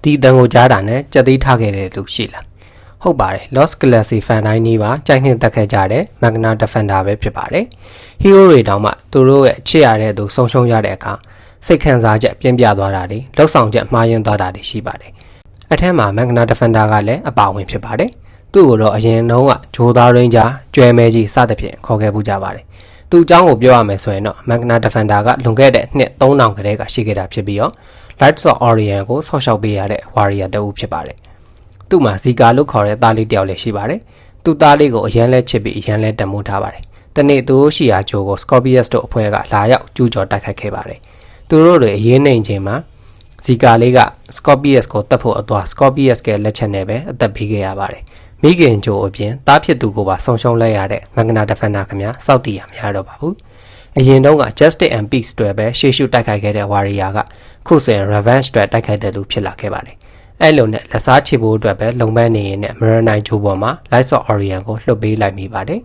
ဒီတန်ကိုကြားတာနဲ့ကြက်သေးထားခဲ့တဲ့သူရှိလားဟုတ်ပါတယ် Lost Galaxy fan တိုင်းကြီးပါကြိုက်နှင်းတက်ခဲ့ကြတဲ့ Magna Defender ပဲဖြစ်ပါတယ် Hero တွေတောင်မှသူတို့ရဲ့ချစ်ရတဲ့သူဆုံးရှုံးရတဲ့အခါစိတ်ခံစားချက်ပြင်းပြသွားတာတွေလောက်ဆောင်ချက်မှားယွင်းသွားတာတွေရှိပါတယ်အထက်မှာ Magna Defender ကလည်းအပါဝင်ဖြစ်ပါတယ်သူ့ကိုတော့အရင်တုန်းကဂျိုးသားရင်းဂျာကျွဲမဲကြီးစသဖြင့်ခေါ်ခဲ့ပူးကြပါတယ်သူ့အကြောင်းကိုပြောရမယ်ဆိုရင်တော့ Magna Defender ကလွန်ခဲ့တဲ့နှစ်3000ခန့်ကရှိခဲ့တာဖြစ်ပြီးတော့ Lights of Orion ကိုဆောက်ရှောက်ပေးရတဲ့ Warrior တဦးဖြစ်ပါတယ်သူ့မှာဇီကာလို့ခေါ်တဲ့သားလေးတယောက်လည်းရှိပါတယ်သူ့သားလေးကိုအရန်လဲချစ်ပြီးအရန်လဲတမိုးထားပါတယ်တနေ့သူရှိရာဂျိုကို Scorpius တို့အဖွဲ့ကလာရောက်ကျူးကျော်တိုက်ခိုက်ခဲ့ပါတယ်သူတို့တွေအရေးနေချိန်မှာဇီကာလေးက Scorpius ကိုတတ်ဖို့အသွား Scorpius ရဲ့လက်ချက်နဲ့ပဲအသက်ပေးခဲ့ရပါတယ်မိခင်ဂျိုအပြင်တားဖြစ်သူကိုပါဆုံရှုံလိုက်ရတဲ့ Magna Defender ခင်ဗျာစောက်တီးရမရတော့ပါဘူးအရင်တုန်းက Justice and Peace တွေပဲရှေ့ရှုတိုက်ခိုက်ခဲ့တဲ့ Warrior ကခုဆိုရင် Revenge တွေတိုက်ခိုက်တဲ့သူဖြစ်လာခဲ့ပါတယ်အဲ့လိုနဲ့လက်စားချေဖို့အတွက်ပဲလုံပန်းနေရင်နဲ့ Marinite ဂျိုပေါ်မှာ Lights of Orion ကိုလွှတ်ပေးလိုက်မိပါတယ်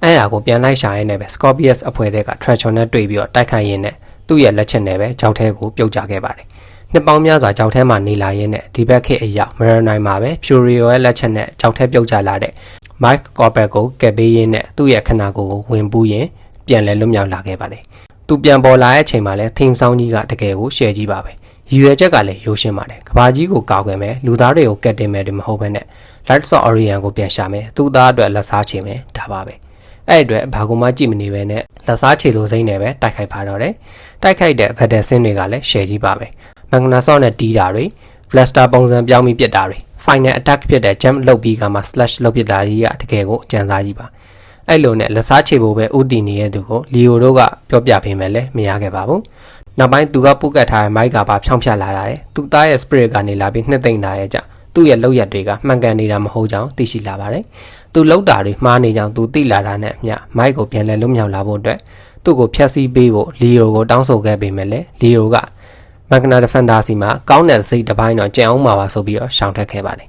အဲ့ဒါကိုပြန်လိုက်ရှာရင်းနဲ့ပဲ Scorpius အဖွဲ့တွေက Traction နဲ့တွေ့ပြီးတော့တိုက်ခိုက်ရင်းနဲ့သူ့ရဲ့လက်ချက်နဲ့ပဲကြောက်ထဲကိုပြုတ်ကျခဲ့ပါတယ်နှစ်ပေါင်းများစွာကြောက်ထဲမှာနေလာရင်းနဲ့ဒီဘက်ခေတ်အရောက် Marinite မှာပဲ Furio ရဲ့လက်ချက်နဲ့ကြောက်ထဲပြုတ်ကျလာတဲ့ Mike Corbett ကိုကယ်ပေးရင်းနဲ့သူ့ရဲ့ခန္ဓာကိုယ်ကိုဝင်ပူးရင်ပြန်လဲလွတ်မြောက်လာခဲ့ပါတယ်သူပြန်ပေါ်လာတဲ့အချိန်မှာလဲ theme song ကြီးကတကယ်ကို share ကြီးပါပဲရည်ရွယ်ချက်ကလည်းရိုးရှင်းပါတယ်ကဘာကြီးကိုကောက်ွယ်မယ်လူသားတွေကိုကက်တင်မယ်တွေမဟုတ်ဘဲနဲ့ Lights of Orion ကိုပြန်ရှာမယ်သူ့သားအတွက်လက်စားချေမယ်ဒါပါပဲအဲ့အတွက်ဘာကိုမှကြည့်မနေပဲနဲ့လက်စားချေလိုစိမ့်နဲ့ပဲတိုက်ခိုက်ပါတော့တယ်တိုက်ခိုက်တဲ့ battle scene တွေကလည်း share ကြီးပါပဲ Magna Sword နဲ့တီးတာတွေ Blaster ပုံစံပြောင်းပြီးပြစ်တာတွေ Final Attack ဖြစ်တဲ့ Jump လုပ်ပြီးကမှ Slash လုပ်ပြစ်တာကြီးကတကယ်ကိုကြံစားကြီးပါအဲ့လိုနဲ့လက်စားချေဖို့ပဲဥတီနေတဲ့သူကိုလီယိုတို့ကပြောပြပေးမယ်လဲမရခဲ့ပါဘူးနောက်ပိုင်းသူကပုတ်ကတ်ထားတဲ့မိုက်ကပါဖြောင်းဖြတ်လာတာတယ်သူသားရဲ့ spirit ကနေလာပြီးနှစ်သိမ့်လာရဲ့ကြောင့်သူ့ရဲ့လောက်ရက်တွေကမှန်ကန်နေတာမဟုတ်ကြောင်းသိရှိလာပါတယ်သူလောက်တာတွေမှားနေကြောင်းသူသိလာတာနဲ့အမျှမိုက်ကိုပြန်လဲလွတ်မြောက်လာဖို့အတွက်သူ့ကိုဖျက်ဆီးပေးဖို့လီယိုကိုတောင်းဆိုခဲ့ပေမဲ့လဲလီယိုက Magna Defender စီမှာကောင်းတဲ့စိတ်တစ်ပိုင်းတော့ကြံအောင်မှာပါဆိုပြီးတော့ရှောင်ထွက်ခဲ့ပါတယ်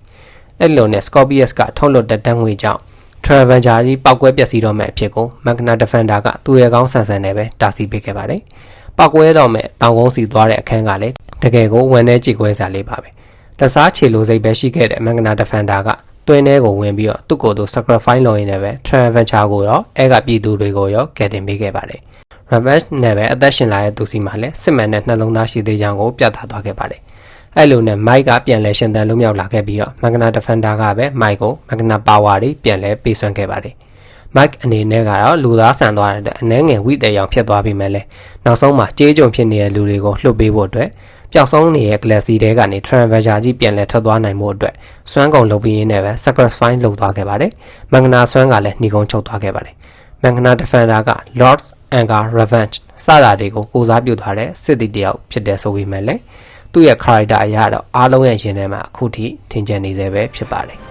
အဲ့လိုနဲ့ Scorpius ကထုတ်လွတ်တဲ့တန်းငွေကြောင့် Travenger ကြီးပောက်ကွဲပျက်စီးတော့မဲ့အဖြစ်ကို Magna Defender ကသူ့ရဲ့ကောင်းဆန်ဆန်နဲ့ပဲတားဆီးပေးခဲ့ပါတယ်ပောက်ကွဲတော့မဲ့တောင်ကုန်းစီသွားတဲ့အခန်းကလည်းတကယ်ကိုဝမ်းနဲ့ကြည်ကွဲစရာလေးပါပဲလက်စားချေလိုစိတ်ပဲရှိခဲ့တဲ့ Magna Defender ကတွင်းထဲကိုဝင်ပြီးတော့သူ့ကိုယ်သူ sacrifice လုပ်ရင်းနဲ့ပဲ Travenger ကိုရောအဲကပြည်သူတွေကိုရောကယ်တင်ပေးခဲ့ပါတယ် Revenge နဲ့ပဲအသက်ရှင်လာတဲ့သူစီမှာလည်းစစ်မှန်တဲ့နှလုံးသားရှိသေးကြောင်းကိုပြသသွားခဲ့ပါတယ်အဲ့လိုနဲ့ Mike ကပြန်လဲရှင်သန်လွတ်မြောက်လာခဲ့ပြီးတော့ Magna Defender ကပဲ Mike ကို Magna Power တွေပြန်လဲပေးစွမ်းခဲ့ပါတယ် Mike အနေနဲ့ကတော့လူသားဆန်သွားတဲ့အနှဲငယ်ဝိတဲ့ရောင်ဖြစ်သွားပြီးမှလည်းနောက်ဆုံးမှာကြေးကြုံဖြစ်နေတဲ့လူတွေကိုလှုပ်ပေးဖို့အတွက်ပျောက်ဆုံးနေတဲ့ Galaxy တဲကနေ Travenger ကြီးပြန်လဲထွက်သွားနိုင်မှုအတွက်စွမ်းကုန်လုပ်ပြီးရင်းနဲ့ပဲ Sacrifice လုပ်သွားခဲ့ပါတယ် Magna စွမ်းကလည်းနှီးကုန်းချုပ်သွားခဲ့ပါတယ် Magna Defender က Lord's Anger Revenge စတာတွေကိုကိုစားပြုထားတဲ့စစ်သည်တယောက်ဖြစ်တဲ့ဆိုပြီးမှလည်းသူ့ရဲ့ character အရတော့အားလုံးရဲ့ရှင်ထဲမှာအခုထိထင်ကျန်နေသေးပဲဖြစ်ပါတယ်